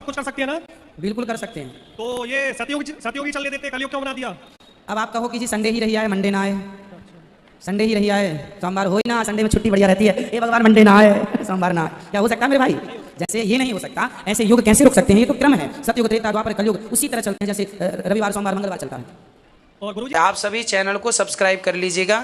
कुछ कर सकती है ना? बिल्कुल कर सकते हैं। तो ये सतयुगी चलने देते, कलयुग क्यों बना दिया? अब आप कहो कि जी संडे ही रही आए मंडे ना आए, संडे ही रही आए सोमवार हो ही ना, संडे में छुट्टी बढ़िया रहती है, ये भगवान मंडे ना आए सोमवार ना आए, क्या हो सकता है मेरे भाई? जैसे ये नहीं हो सकता ऐसे युग कैसे रुक सकते हैं? ये तो क्रम है, सतयुग त्रेता द्वापर कलयुग उसी तरह चलते हैं जैसे रविवार सोमवार मंगलवार चलता है। और गुरुजी आप सभी चैनल को सब्सक्राइब कर लीजिएगा।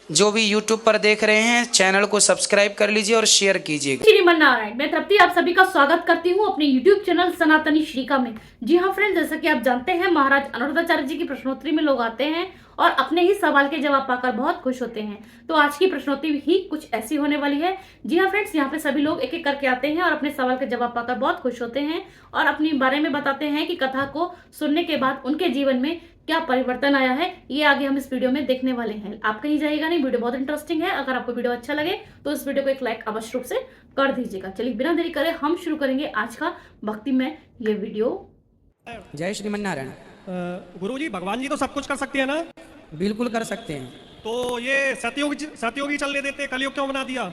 जो भी यूट्यूब पर देख रहे हैं चैनल को सब्सक्राइब कर लीजिए और शेयर कीजिएगा। श्रीमन्नारायण, मैं तृप्ति आप सभी का स्वागत करती हूँ अपने YouTube चैनल सनातनी श्रीका में। जी हाँ फ्रेंड्स, जैसा कि आप जानते हैं महाराज अनुरुद्धाचार्य जी की प्रश्नोत्तरी में लोग आते हैं और अपने ही सवाल के जवाब पाकर बहुत खुश होते हैं। तो आज की प्रश्नोत्तरी ही कुछ ऐसी होने वाली है। जी हाँ फ्रेंड्स, यहाँ पे सभी लोग एक एक करके आते हैं और अपने सवाल के जवाब पाकर बहुत खुश होते हैं और अपने बारे में बताते हैं कि कथा को सुनने के बाद उनके जीवन में क्या परिवर्तन आया है, ये आगे हम इस वीडियो में देखने वाले हैं। आप कहीं जाइएगा नहीं, वीडियो बहुत इंटरेस्टिंग है। अगर आपको वीडियो अच्छा लगे तो इस वीडियो को एक लाइक अवश्य रूप से कर दीजिएगा। चलिए बिना देरी करे हम शुरू करेंगे आज का भक्ति में ये वीडियो। जय श्रीमन्नारायण। गुरुजी भगवान जी तो सब कुछ कर सकती है ना? बिल्कुल कर सकते हैं। तो ये सतयुगी चलने देते, कलयुग क्यों बना दिया?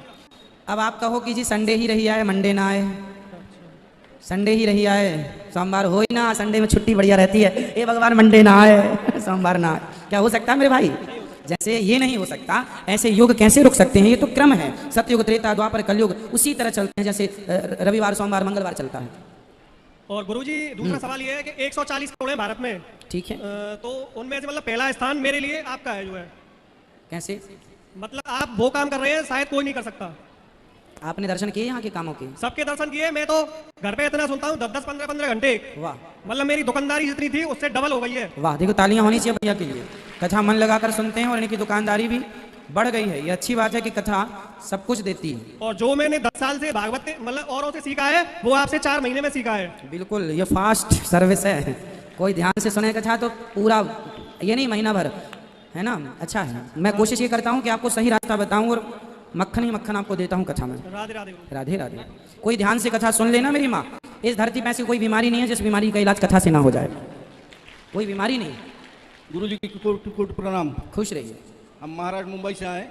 अब आप कहो कि जी संडे ही रही आए मंडे ना आए, संडे ही रही आए सोमवार हो ही ना, संडे में छुट्टी बढ़िया रहती है, ये भगवान मंडे ना आए सोमवार ना आए, क्या हो सकता है मेरे भाई? जैसे ये नहीं हो सकता ऐसे युग कैसे रुक सकते हैं? ये तो क्रम है, सतयुग त्रेता द्वापर कलयुग उसी तरह चलते हैं जैसे रविवार सोमवार मंगलवार चलता है। और गुरुजी दूसरा सवाल ये है कि 140 करोड़ है भारत में, ठीक है। तो उनमें से मतलब पहला स्थान मेरे लिए आपका है जो है। कैसे? मतलब आप वो काम कर रहे हैं शायद कोई नहीं कर सकता। आपने दर्शन किए यहाँ के कामों के? सबके दर्शन किए। मैं तो घर पे इतना सुनता हूँ 10-10 15-15 घंटे। वाह, मतलब मेरी दुकानदारी जितनी थी उससे डबल हो गई है। वाह, देखो तालियां होनी चाहिए भैया के लिए। कथा मन लगाकर सुनते हैं और इनकी दुकानदारी भी बढ़ गई है। ये अच्छी बात है कि कथा सब कुछ देती है। और जो मैंने 10 साल से भागवत मतलब औरों से सीखा है वो आपसे 4 महीने में सीखा है। बिल्कुल, ये फास्ट सर्विस है। कोई ध्यान से सुने कथा तो पूरा ये नहीं महीना भर, है ना? अच्छा है। मैं कोशिश ये करता हूँ कि आपको सही रास्ता बताऊँ और मक्खन ही मक्खन आपको देता हूँ कथा में। राधे राधे। राधे राधे। कोई ध्यान से कथा सुन लेना मेरी माँ। इस धरती पे ऐसी कोई बीमारी नहीं है जिस बीमारी का इलाज कथा से ना हो जाए। कोई बीमारी नहीं। गुरुजी की कोट प्रणाम। खुश रहिए। हम महाराष्ट्र मुंबई से आए।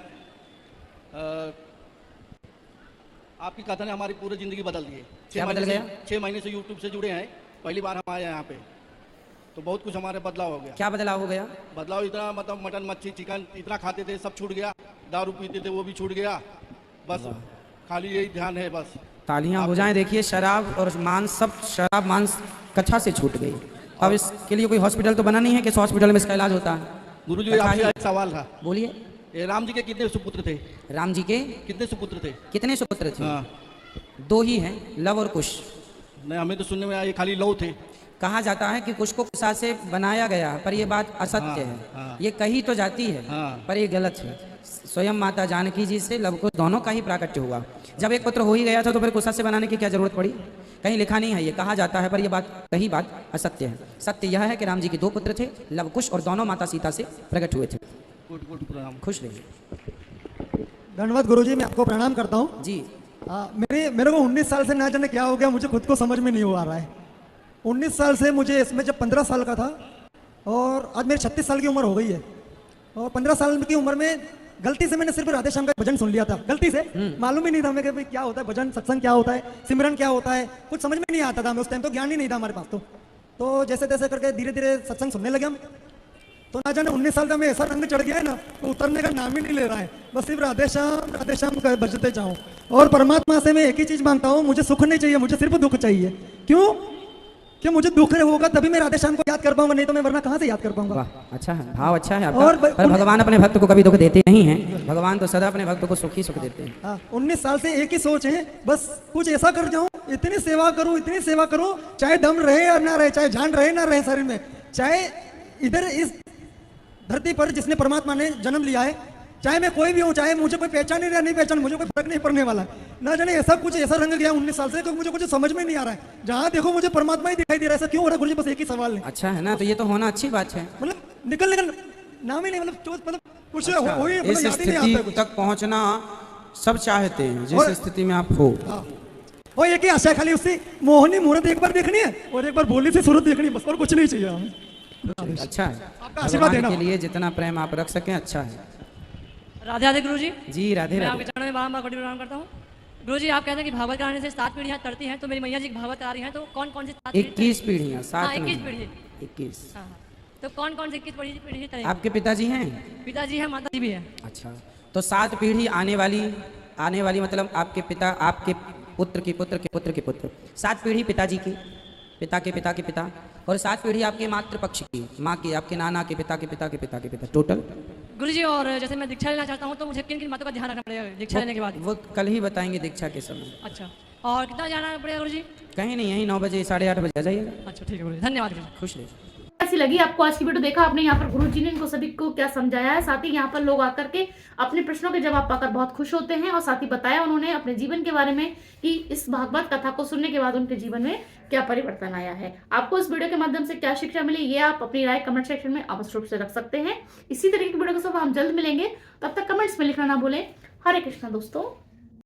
आपकी कथा ने हमारी पूरी जिंदगी बदल दी है। क्या बदल गया? 6 महीने से यूट्यूब से जुड़े हैं, पहली बार हम आए हैं यहाँ पे, तो बहुत कुछ हमारे बदलाव हो गया। क्या बदलाव हो गया? बदलाव इतना, मतलब मटन मच्छी चिकन इतना खाते थे सब छूट गया, दारू पीते थे वो भी छूट गया, बस खाली यही ध्यान है बस। तालियां हो जाएं। देखिए शराब और मांस, सब शराब मांस कथा से छूट गई। अब इसके लिए कोई हॉस्पिटल तो बना नहीं है कि हॉस्पिटल में इसका इलाज होता है। गुरुजी आपसे एक सवाल था। बोलिए। ये राम जी के कितने सुपुत्र थे? राम जी के कितने सुपुत्र थे? कितने सुपुत्र थे? हाँ। 2 ही हैं, लव और कुश। नहीं, हमें तो सुनने में आया ये खाली लव थे। कहा जाता है कि कुश को कुशा से बनाया गया, पर ये बात असत्य है। हाँ। ये कही तो जाती है, हाँ। पर ये गलत है। स्वयं माता जानकी जी से लव कुश दोनों का ही प्राकट्य हुआ। जब एक पुत्र हो ही गया था तो फिर कुशा से बनाने की क्या जरूरत पड़ी? कहीं लिखा नहीं है, ये कहा जाता है, पर यह कही बात असत्य है। सत्य यह है कि राम जी के 2 पुत्र थे, लव कुश, और दोनों माता सीता से प्रकट हुए थे। प्रणाम। खुश रहिए। धन्यवाद गुरुजी, मैं आपको प्रणाम करता हूँ जी। मेरे को 19 साल से ना जाने क्या हो गया, मुझे खुद को समझ में नहीं हो आ रहा है। 19 साल से मुझे इसमें, जब 15 साल का था और आज मेरी 36 साल की उम्र हो गई है, और 15 साल की उम्र में गलती से मैंने सिर्फ राधे श्याम का भजन सुन लिया था। गलती से, मालूम ही नहीं था मैं कि भाई क्या होता है भजन, सत्संग क्या होता है, सिमरन क्या होता है, कुछ समझ में नहीं आता था। मैं उस टाइम तो ज्ञान ही नहीं था हमारे पास। तो जैसे तैसे करके धीरे धीरे सत्संग सुनने लगे हम। तो ना जाने 19 साल का मैं ऐसा रंग चढ़ गया है ना, तो उतरने का नाम ही नहीं ले रहा है। बस सिर्फ राधे श्याम बजते जाऊँ। और परमात्मा से मैं एक ही चीज मांगता हूँ, मुझे सुख नहीं चाहिए, मुझे सिर्फ दुख चाहिए। क्यों? कि मुझे दुख होगा तभी मैं राधे श्याम को याद कर पाऊंगा, नहीं तो मैं वरना कहाँ से याद कर पाऊंगा। अच्छा है, भाव अच्छा है आपका। पर भगवान अपने भक्त को कभी दुख देते नहीं हैं। भगवान तो सदा अपने भक्त को सुख ही सुख देते हैं। हाँ, 19 साल से एक ही सोच है, बस कुछ ऐसा कर जाऊं, इतनी सेवा करूं, चाहे दम रहे या ना रहे, चाहे जान रहे ना रहे शरीर में, चाहे इधर इस धरती पर जिसने परमात्मा ने जन्म लिया है, चाहे मैं कोई भी हूँ, चाहे मुझे कोई पहचान या नहीं पहचान, मुझे कोई फर्क नहीं पड़ने वाला। ना जाने ऐसा रंग गया 19 साल से, तो मुझे कुछ समझ में नहीं आ रहा है। जहाँ देखो मुझे परमात्मा ही दिखाई दे रहा है। ऐसा क्यों हो रहा है गुरुजी? बस एक ही सवाल है। अच्छा है ना, तो ये तो होना अच्छी बात है। मतलब निकल नाम ही नहीं, मतलब कुछ अच्छा, हो ही इस स्थिति तक पहुँचना सब चाहते हैं, जिस स्थिति में आप हो। वो एक ही आशा, खाली उससे मोहनी मूर्त एक बार देखनी है और एक बार भोली सी सूरत देखनी है, बस और कुछ नहीं चाहिए हमें। अच्छा है, आपका आशीर्वाद देना के लिए जितना प्रेम आप रख सकें अच्छा है। राधे राधे गुरुजी। जी राधे मैं राधे। आपके चरणों में बारंबार कोटि प्रणाम करता हूँ। गुरुजी आप कहते हैं कि भागवत कराने से 7 पीढ़ियाँ तरती हैं, तो मेरी मैया जी भागवत करा रही हैं, तो कौन कौन सी 7 21 पीढ़ियाँ, 7 21 नहीं, पीढ़ी। 21। हाँ हाँ, तो कौन कौन सी 21 पीढ़ी तरेगी? आपके पिताजी हैं? पिताजी हैं, माता जी भी हैं। अच्छा, तो 7 पीढ़ी आने वाली मतलब आपके पिता, आपके पुत्र के पुत्र के पुत्र के पुत्र, 7 पीढ़ी पिताजी की, पिता के पिता के पिता, और 7 पीढ़ी आपके मातृपक्ष की, माँ की, आपके नाना के पिता के पिता के पिता के पिता, टोटल। गुरुजी और जैसे मैं दीक्षा लेना चाहता हूँ तो मुझे किन किन बातों का ध्यान रखना पड़ेगा दीक्षा लेने के बाद? वो कल ही बताएंगे दीक्षा के समय। अच्छा, और कितना जाना पड़ेगा गुरुजी? कहीं नहीं, यहीं 9 बजे 8:30 बजे आ जाइएगा। अच्छा ठीक है गुरुजी, धन्यवाद गुरुजी। खुश रहिए। कैसी लगी आपको आज की वीडियो? देखा आपने यहाँ पर गुरुजी ने इनको सभी को क्या समझाया है, साथ ही यहाँ पर लोग आकर के अपने प्रश्नों के जवाब पाकर बहुत खुश होते हैं, और साथ ही बताया उन्होंने अपने जीवन के बारे में कि इस भागवत कथा को सुनने के बाद उनके जीवन में क्या परिवर्तन आया है। आपको इस वीडियो के माध्यम से क्या शिक्षा मिली, ये आप अपनी राय कमेंट सेक्शन में अवश्य रूप से रख सकते हैं। इसी तरीके की वीडियो के साथ हम जल्द मिलेंगे, तब तक कमेंट्स में लिखना ना भूलें। हरे कृष्णा दोस्तों।